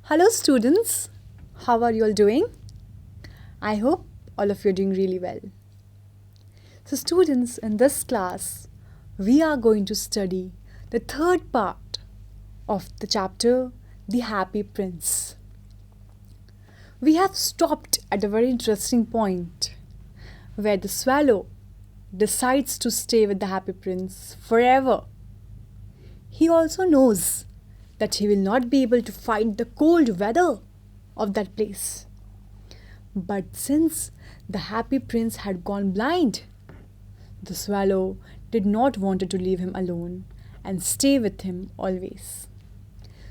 Hello students, how are you all doing? I hope all of you are doing really well. So students, in this class, we are going to study the third part of the chapter, The Happy Prince. We have stopped at a very interesting point where the swallow decides to stay with the happy prince forever. He also knows that he will not be able to fight the cold weather of that place. But since the happy prince had gone blind, the swallow did not want to leave him alone and stay with him always.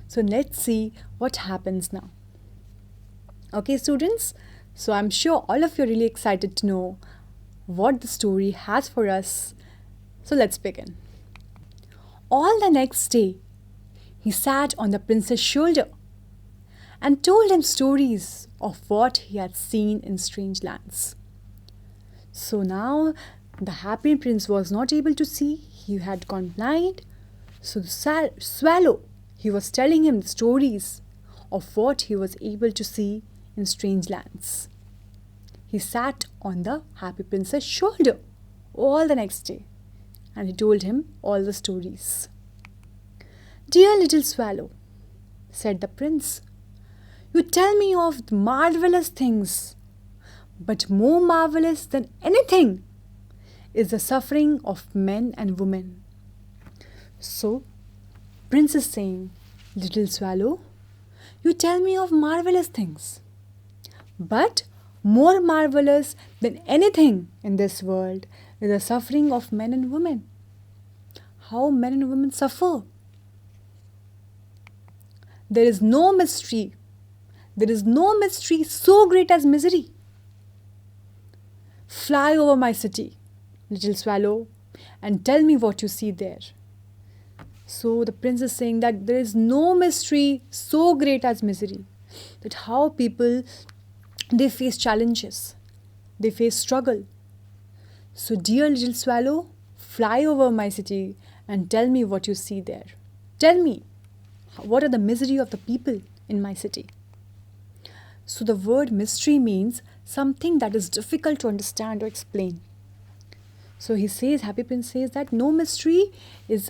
So let's see what happens now. Okay, students? So I'm sure all of you are really excited to know what the story has for us. So let's begin. All the next day, he sat on the prince's shoulder and told him stories of what he had seen in strange lands. So now the happy prince was not able to see, he had gone blind. So the swallow, he was telling him the stories of what he was able to see in strange lands. He sat on the happy prince's shoulder all the next day and he told him all the stories. "Dear little swallow," said the prince, "you tell me of marvelous things, but more marvelous than anything is the suffering of men and women." So, prince is saying, "Little swallow, you tell me of marvelous things, but more marvelous than anything in this world is the suffering of men and women." How men and women suffer. There is no mystery. There is no mystery so great as misery. Fly over my city, little swallow, and tell me what you see there. So the prince is saying that there is no mystery so great as misery. That how people, they face challenges. They face struggle. So dear little swallow, fly over my city and tell me what you see there. Tell me, what are the misery of the people in my city? So the word mystery means something that is difficult to understand or explain. So he says, Happy Prince says that no mystery is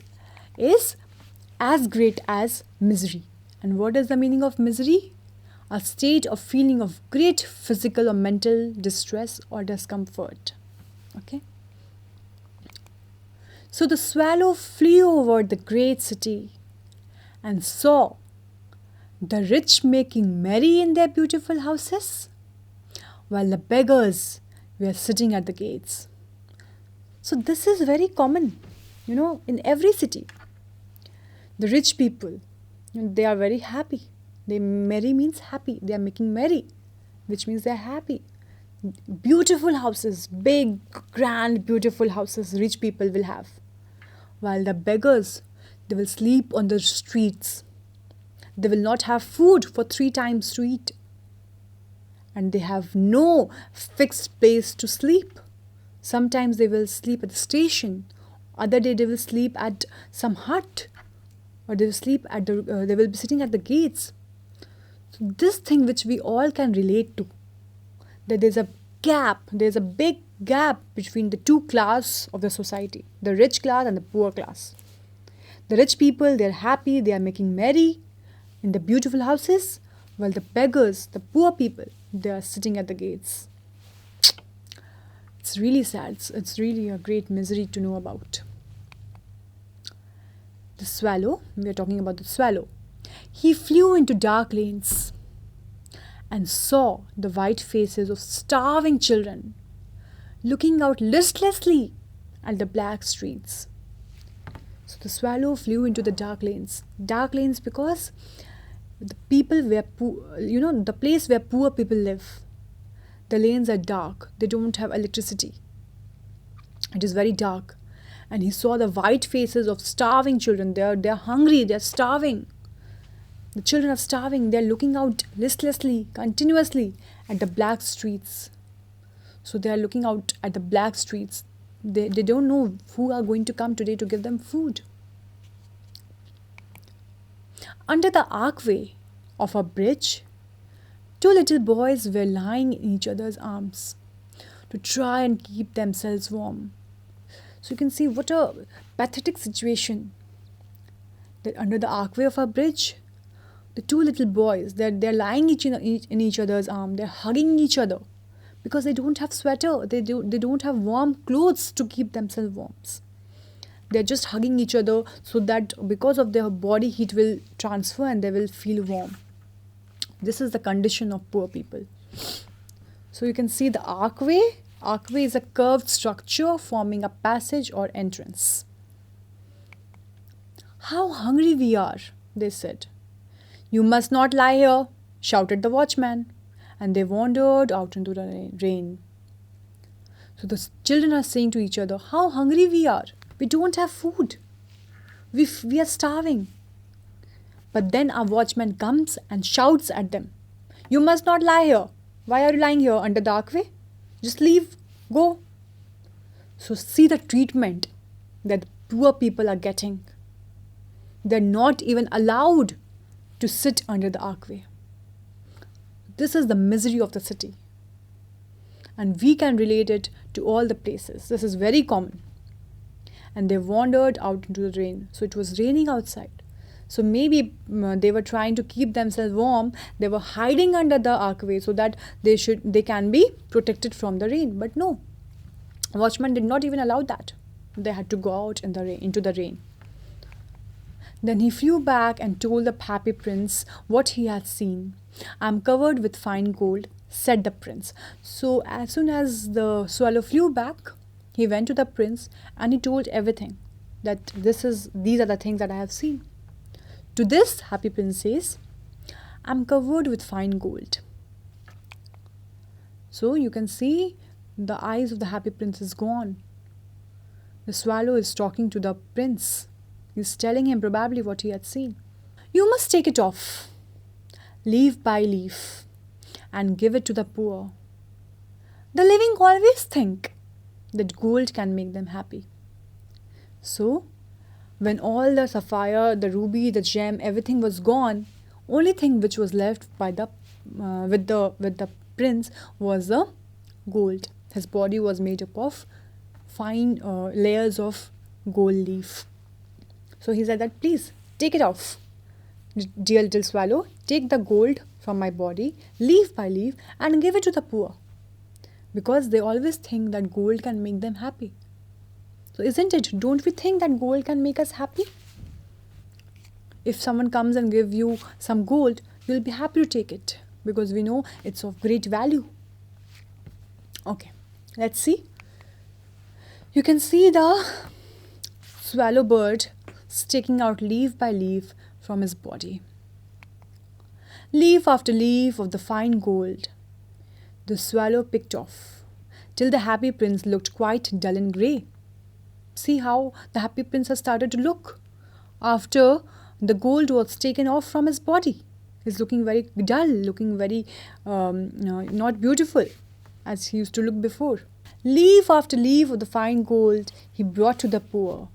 as great as misery. And what is the meaning of misery? A state of feeling of great physical or mental distress or discomfort. Okay. So the swallow flew over the great city and saw the rich making merry in their beautiful houses, while the beggars were sitting at the gates. So this is very common, in every city. The rich people, they are very happy. Merry means happy. They are making merry, which means they are happy. Beautiful houses, big, grand, beautiful houses rich people will have. While the beggars, they will sleep on the streets. They will not have food for 3 times to eat. And they have no fixed place to sleep. Sometimes they will sleep at the station. Other day they will sleep at some hut. Or they will sleep at they will be sitting at the gates. So this thing which we all can relate to, that there's a big gap between the two classes of the society, the rich class and the poor class. The rich people, they're happy, they are making merry in the beautiful houses, while the beggars, the poor people, they are sitting at the gates. It's really sad. It's really a great misery to know about. The swallow, we are talking about the swallow. He flew into dark lanes and saw the white faces of starving children looking out listlessly at the black streets. So the swallow flew into the dark lanes. Dark lanes because the people where the place where poor people live. The lanes are dark. They don't have electricity. It is very dark. And he saw the white faces of starving children. They're hungry. They're starving. The children are starving. They're looking out listlessly, continuously at the black streets. So they are looking out at the black streets. They don't know who are going to come today to give them food. Under the archway of a bridge, two little boys were lying in each other's arms to try and keep themselves warm. So you can see what a pathetic situation, that under the archway of a bridge, the two little boys, they're lying in each other's arm, they're hugging each other because they don't have sweater, they don't have warm clothes to keep themselves warm. They're just hugging each other so that because of their body heat will transfer and they will feel warm. This is the condition of poor people. So you can see the archway. Archway is a curved structure forming a passage or entrance. "How hungry we are," they said. "You must not lie here," shouted the watchman, and they wandered out into the rain. So the children are saying to each other, "How hungry we are. We don't have food. We are starving." But then a watchman comes and shouts at them, "You must not lie here. Why are you lying here under the archway? Just leave. Go." So see the treatment that poor people are getting. They're not even allowed to sit under the archway. This is the misery of the city. And we can relate it to all the places. This is very common. And they wandered out into the rain. So it was raining outside. So maybe they were trying to keep themselves warm. They were hiding under the archway so that they can be protected from the rain. But no, watchman did not even allow that. They had to go out into the rain. Then he flew back and told the happy prince what he had seen. "I'm covered with fine gold," said the prince. So as soon as the swallow flew back, he went to the prince and he told everything, that these are the things that I have seen. To this, happy prince says, "I'm covered with fine gold." So you can see the eyes of the happy prince is gone. The swallow is talking to the prince. He's telling him probably what he had seen. "You must take it off, leaf by leaf, and give it to the poor. The living always think that gold can make them happy." So when all the sapphire, the ruby, the gem, everything was gone, only thing which was left with the prince was the gold. His body was made up of fine layers of gold leaf. So he said that, "Please take it off, dear little swallow. Take the gold from my body, leaf by leaf, and give it to the poor." Because they always think that gold can make them happy. So isn't it? Don't we think that gold can make us happy? If someone comes and gives you some gold, you'll be happy to take it because we know it's of great value. Okay, let's see. You can see the swallow bird sticking out leaf by leaf from his body. Leaf after leaf of the fine gold the swallow picked off, till the happy prince looked quite dull and grey. See how the happy prince has started to look after the gold was taken off from his body. He's looking very dull, looking very not beautiful as he used to look before. Leaf after leaf of the fine gold he brought to the poor,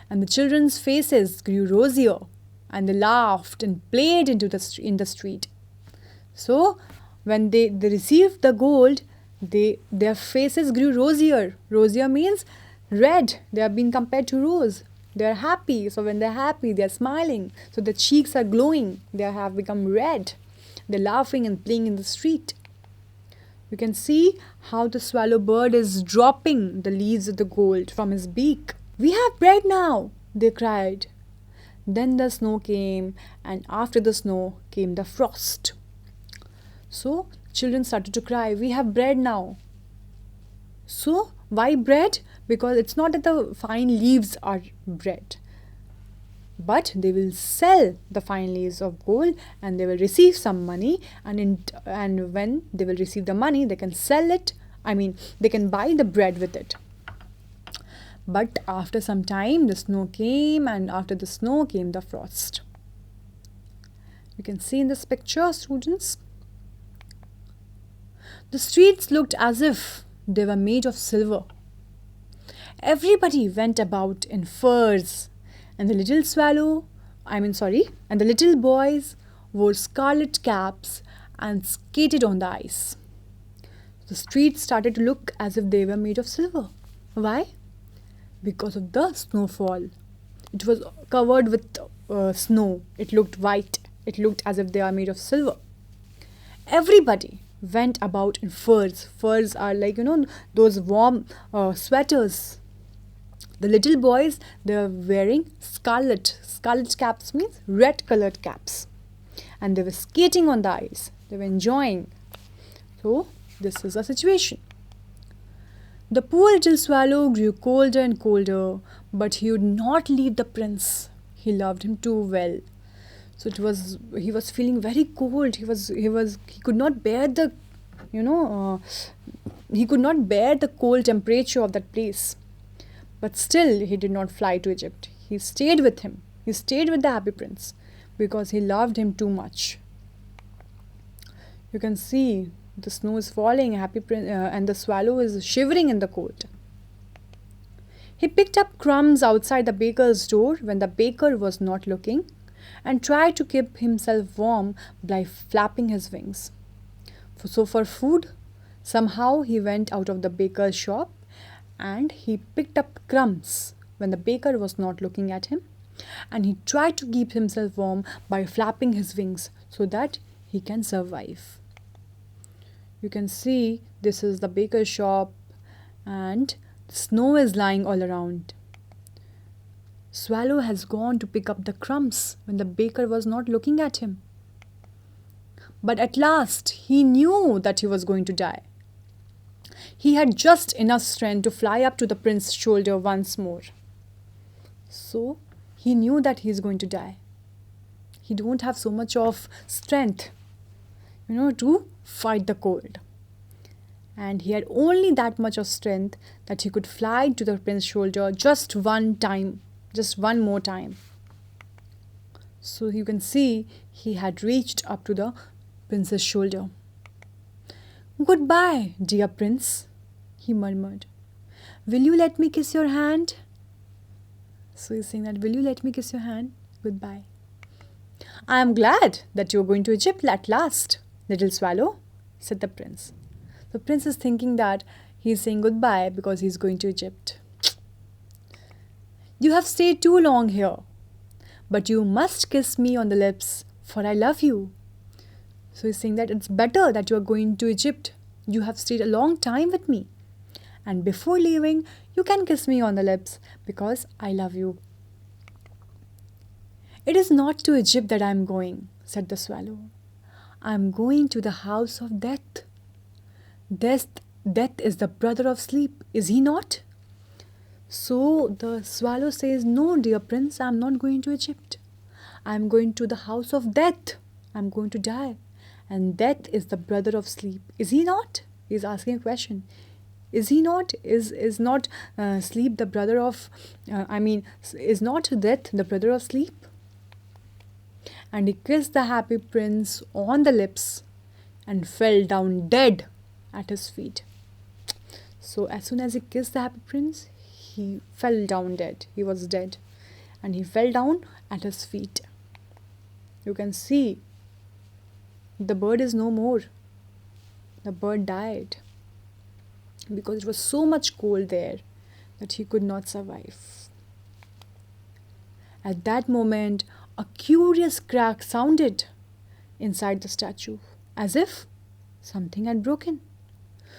and the children's faces grew rosier, and they laughed and played in the street. So when they received the gold, their faces grew rosier. Rosier means red. They are being compared to rose. They are happy. So when they're happy, they're smiling. So the cheeks are glowing. They have become red. They're laughing and playing in the street. You can see how the swallow bird is dropping the leaves of the gold from his beak. "We have bread now," they cried. Then the snow came, and after the snow came the frost. So children started to cry, "We have bread now." So why bread? Because it's not that the fine leaves are bread, but they will sell the fine leaves of gold and they will receive some money, and when they will receive the money, they can sell it. They can buy the bread with it. But after some time, the snow came, and after the snow came the frost. You can see in this picture, students. The streets looked as if they were made of silver. Everybody went about in furs, and the little boys wore scarlet caps and skated on the ice. The streets started to look as if they were made of silver. Why? Because of the snowfall. It was covered with snow. It looked white. It looked as if they are made of silver. Everybody went about in furs. Furs are like, those warm sweaters. The little boys, they were wearing scarlet. Scarlet caps means red colored caps. And they were skating on the ice. They were enjoying. So, this is the situation. The poor little swallow grew colder and colder, but he would not leave the prince. He loved him too well. So he was feeling very cold. He could not bear the, he could not bear the cold temperature of that place. But still, he did not fly to Egypt. He stayed with him. He stayed with the happy prince because he loved him too much. You can see the snow is falling, and the swallow is shivering in the cold. He picked up crumbs outside the baker's door when the baker was not looking and tried to keep himself warm by flapping his wings. So for food, somehow he went out of the baker's shop and he picked up crumbs when the baker was not looking at him, and he tried to keep himself warm by flapping his wings so that he can survive. You can see this is the baker's shop and the snow is lying all around. Swallow has gone to pick up the crumbs when the baker was not looking at him. But at last he knew that he was going to die. He had just enough strength to fly up to the prince's shoulder once more. So he knew that he is going to die. He don't have so much of strength, to fight the cold. And he had only that much of strength that he could fly to the prince's shoulder just one more time. So you can see he had reached up to the prince's shoulder. "Goodbye, dear prince," he murmured. "Will you let me kiss your hand?" So he's saying that, "Will you let me kiss your hand? Goodbye." "I am glad that you are going to Egypt at last, little swallow," said the prince. The prince is thinking that he is saying goodbye because he is going to Egypt. "You have stayed too long here, but you must kiss me on the lips, for I love you." So he's saying that it's better that you are going to Egypt. You have stayed a long time with me. And before leaving, you can kiss me on the lips because I love you. "It is not to Egypt that I am going," said the swallow. "I am going to the house of death. Death is the brother of sleep, is he not?" So the swallow says, "No, dear prince, I am not going to Egypt. I am going to the house of death. I am going to die. And death is the brother of sleep. Is he not?" He is asking a question. Is he not? Is not sleep the brother of, is not death the brother of sleep? And he kissed the happy prince on the lips and fell down dead at his feet. So as soon as he kissed the happy prince, he fell down dead. He was dead. And he fell down at his feet. You can see the bird is no more. The bird died because it was so much cold there that he could not survive. At that moment, a curious crack sounded inside the statue, as if something had broken.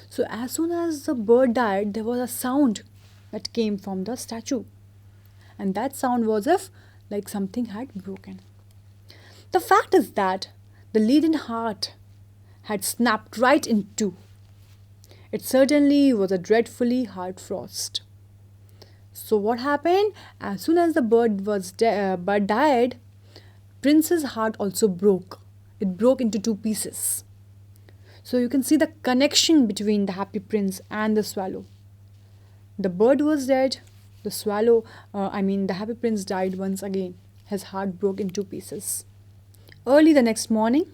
So as soon as the bird died, there was a sound that came from the statue. And that sound was as if like something had broken. The fact is that the leaden heart had snapped right in two. It certainly was a dreadfully hard frost. So what happened? As soon as the bird died, Prince's heart also broke. It broke into two pieces. So you can see the connection between the happy prince and the swallow. The bird was dead. The happy prince died once again. His heart broke in two pieces. Early the next morning,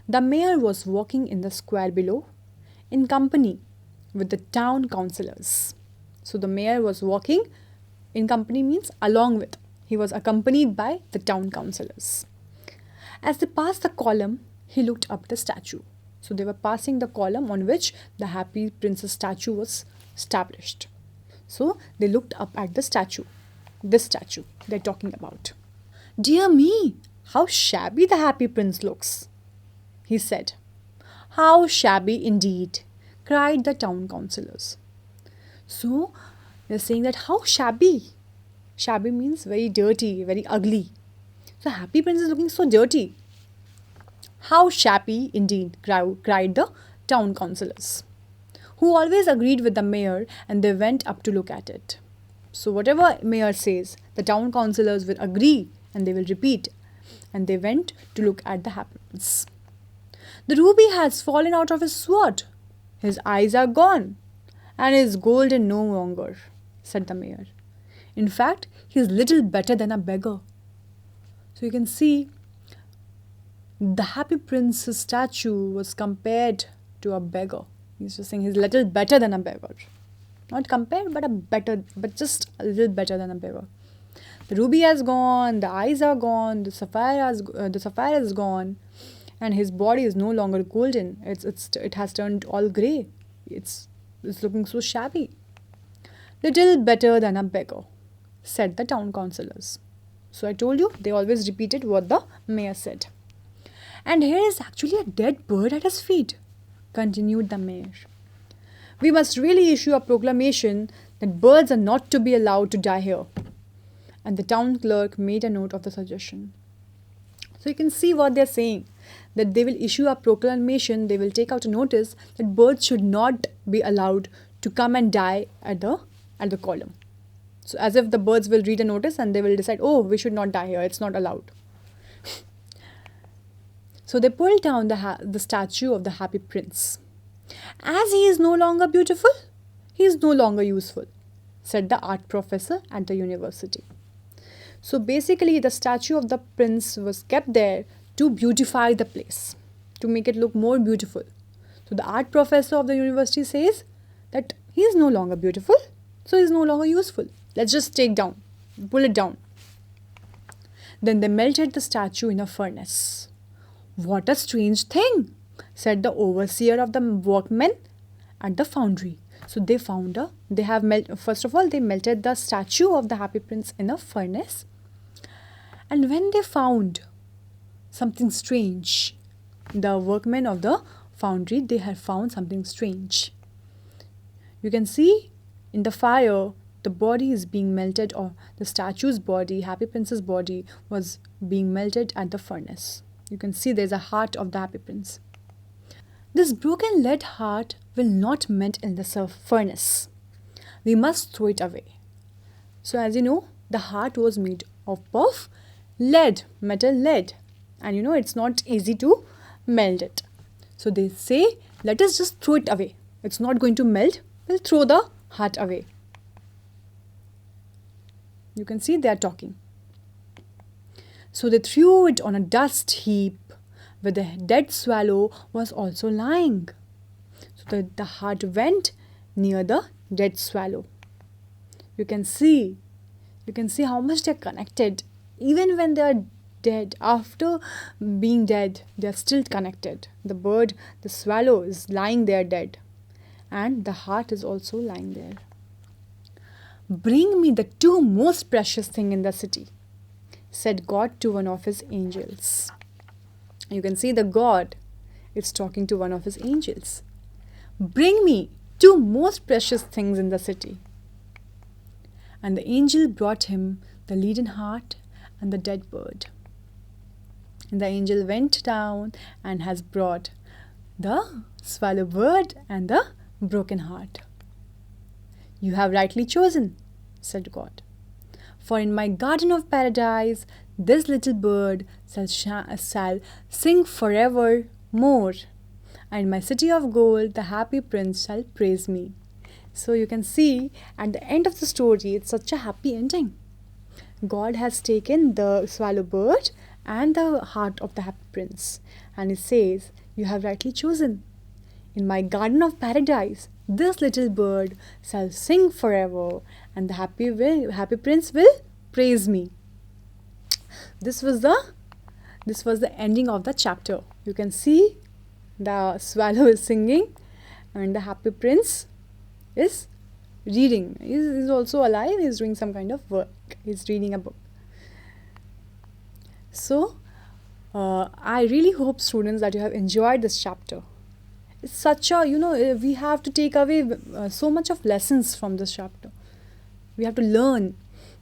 the mayor was walking in the square below in company with the town councillors. So the mayor was walking in company means along with. He was accompanied by the town councillors. As they passed the column, he looked up the statue. So they were passing the column on which the happy princess statue was established. So they looked up at the statue, this statue they're talking about. Dear me, how shabby the happy prince looks, he said. How shabby indeed, cried the town councillors. So they're saying that how shabby. Shabby means very dirty, very ugly. So happy prince is looking so dirty. How shabby indeed, cried the town councillors, who always agreed with the mayor, and they went up to look at it. So whatever mayor says, the town councillors will agree and they will repeat, and they went to look at the happy prince. The ruby has fallen out of his sword. His eyes are gone, and is golden no longer, said the mayor. In fact, he is little better than a beggar. So you can see the happy prince's statue was compared to a beggar. He's just saying he's little better than a beggar. Not compared, but just a little better than a beggar. The ruby has gone, the eyes are gone, the sapphire is gone, and his body is no longer golden. It has turned all grey. It's looking so shabby. Little better than a beggar, said the town councillors. So I told you, they always repeated what the mayor said. And here is actually a dead bird at his feet, continued the mayor. We must really issue a proclamation that birds are not to be allowed to die here. And the town clerk made a note of the suggestion. So you can see what they're saying, that they will issue a proclamation, they will take out a notice that birds should not be allowed to come and die at the column. So as if the birds will read a notice and they will decide, oh, we should not die here, it's not allowed. So they pulled down the statue of the happy prince. As he is no longer beautiful, he is no longer useful, said the art professor at the university. So basically the statue of the prince was kept there to beautify the place, to make it look more beautiful. So the art professor of the university says that he is no longer beautiful, so he is no longer useful. Let's just pull it down. Then they melted the statue in a furnace. What a strange thing, said the overseer of the workmen at the foundry. So first of all, they melted the statue of the happy prince in a furnace. And when they found something strange, the workmen of the foundry, they had found something strange. You can see in the fire, the body is being melted, or the statue's body, happy prince's body, was being melted at the furnace. You can see there's a heart of the happy prince. This broken lead heart will not melt in the furnace. We must throw it away. So as you know, the heart was made of metal lead. And you know, it's not easy to melt it. So they say, let us just throw it away. It's not going to melt. We'll throw the heart away. You can see they are talking. So they threw it on a dust heap where the dead swallow was also lying. So the heart went near the dead swallow. You can see how much they're connected. Even when they're dead, after being dead, they're still connected. The bird, the swallow, is lying there dead. And the heart is also lying there. Bring me the two most precious things in the city, said God to one of his angels. You can see the God is talking to one of his angels. Bring me two most precious things in the city. And the angel brought him the leaden heart and the dead bird. And the angel went down and has brought the swallow bird and the broken heart. You have rightly chosen, said God. For in my garden of paradise, this little bird shall sing forever more. And in my city of gold, the happy prince shall praise me. So you can see at the end of the story, it's such a happy ending. God has taken the swallow bird and the heart of the happy prince. And he says, you have rightly chosen. In my garden of paradise, this little bird shall sing forever, and the happy prince will praise me. This was the this was the ending of the chapter. You can see the swallow is singing and the happy prince is reading. He's also alive. He's doing some kind of work. He's reading a book. So, I really hope, students, that you have enjoyed this chapter. It's such a, we have to take away so much of lessons from this chapter. We have to learn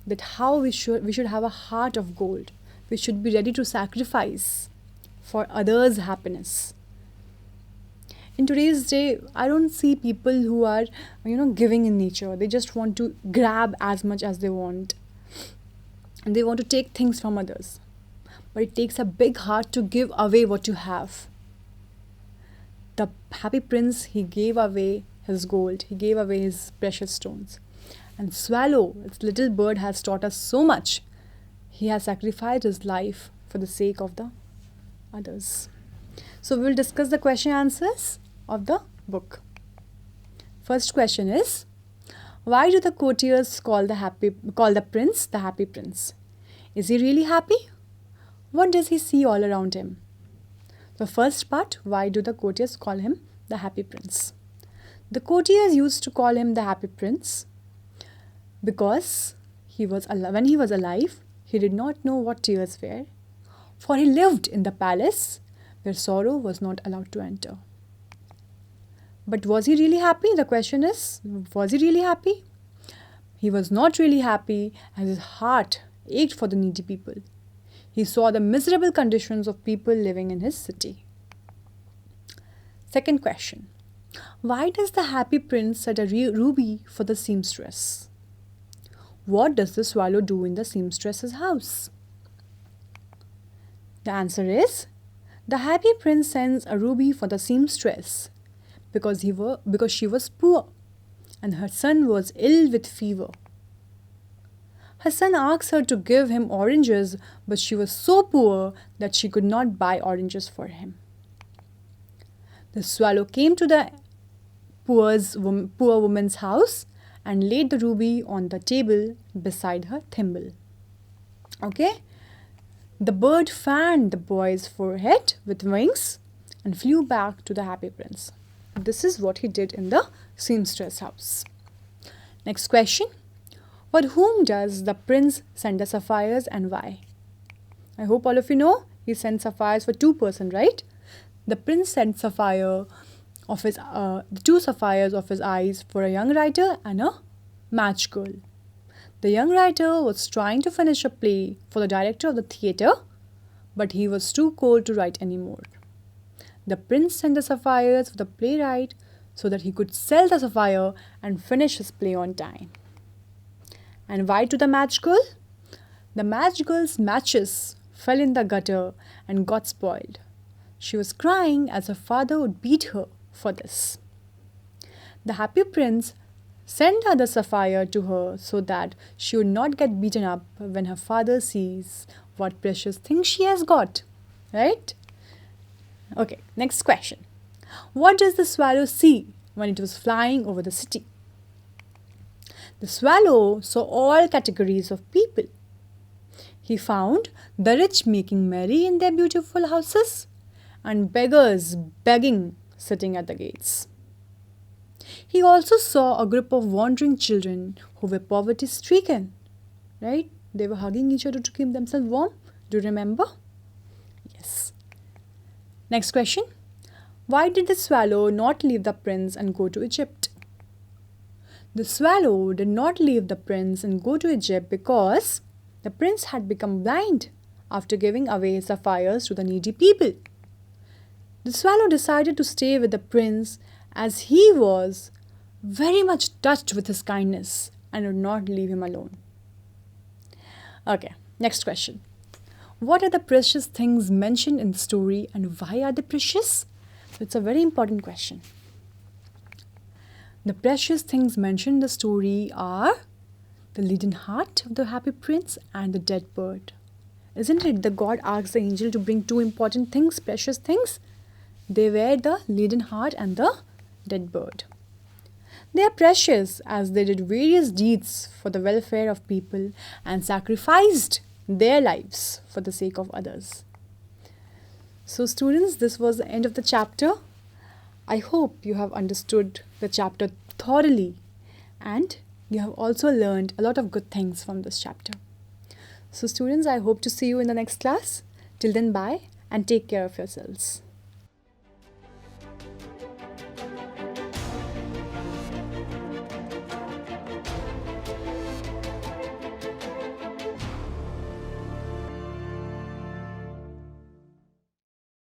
that how we should have a heart of gold. We should be ready to sacrifice for others' happiness. In today's day, I don't see people who are, giving in nature. They just want to grab as much as they want. And they want to take things from others. But it takes a big heart to give away what you have. The happy prince, he gave away his gold. He gave away his precious stones. And swallow, its little bird, has taught us so much. He has sacrificed his life for the sake of the others. So we will discuss the question answers of the book. First question is, why do the courtiers call the prince the happy prince? Is he really happy? What does he see all around him? The first part, why do the courtiers call him the happy prince? The courtiers used to call him the happy prince because when he was alive, he did not know what tears were, for he lived in the palace where sorrow was not allowed to enter. But was he really happy? The question is, was he really happy? He was not really happy, as his heart ached for the needy people. He saw the miserable conditions of people living in his city. Second question. Why does the happy prince set a ruby for the seamstress? What does the swallow do in the seamstress's house? The answer is, the happy prince sends a ruby for the seamstress because she was poor and her son was ill with fever. Her son asked her to give him oranges, but she was so poor that she could not buy oranges for him. The swallow came to the poor woman's house and laid the ruby on the table beside her thimble. Okay? The bird fanned the boy's forehead with wings and flew back to the happy prince. This is what he did in the seamstress house. Next question. For whom does the prince send the sapphires and why? I hope all of you know he sent sapphires for two persons, right? The prince sent two sapphires of his eyes for a young writer and a match girl. The young writer was trying to finish a play for the director of the theatre, but he was too cold to write anymore. The prince sent the sapphires for the playwright so that he could sell the sapphire and finish his play on time. And why to the match girl? The match girl's matches fell in the gutter and got spoiled. She was crying as her father would beat her for this. The happy prince sent her the sapphire to her so that she would not get beaten up when her father sees what precious thing she has got. Right? Okay, next question. What does the swallow see when it was flying over the city? The swallow saw all categories of people. He found the rich making merry in their beautiful houses and beggars begging sitting at the gates. He also saw a group of wandering children who were poverty-stricken. Right? They were hugging each other to keep themselves warm. Do you remember? Yes. Next question. Why did the swallow not leave the prince and go to Egypt? The swallow did not leave the prince and go to Egypt because the prince had become blind after giving away his sapphires to the needy people. The swallow decided to stay with the prince as he was very much touched with his kindness and would not leave him alone. Okay, next question. What are the precious things mentioned in the story and why are they precious? It's a very important question. The precious things mentioned in the story are the leaden heart of the happy prince and the dead bird. Isn't it the God asked the angel to bring two important things, precious things? They were the leaden heart and the dead bird. They are precious as they did various deeds for the welfare of people and sacrificed their lives for the sake of others. So students, this was the end of the chapter. I hope you have understood the chapter thoroughly and you have also learned a lot of good things from this chapter. So students, I hope to see you in the next class. Till then, bye and take care of yourselves.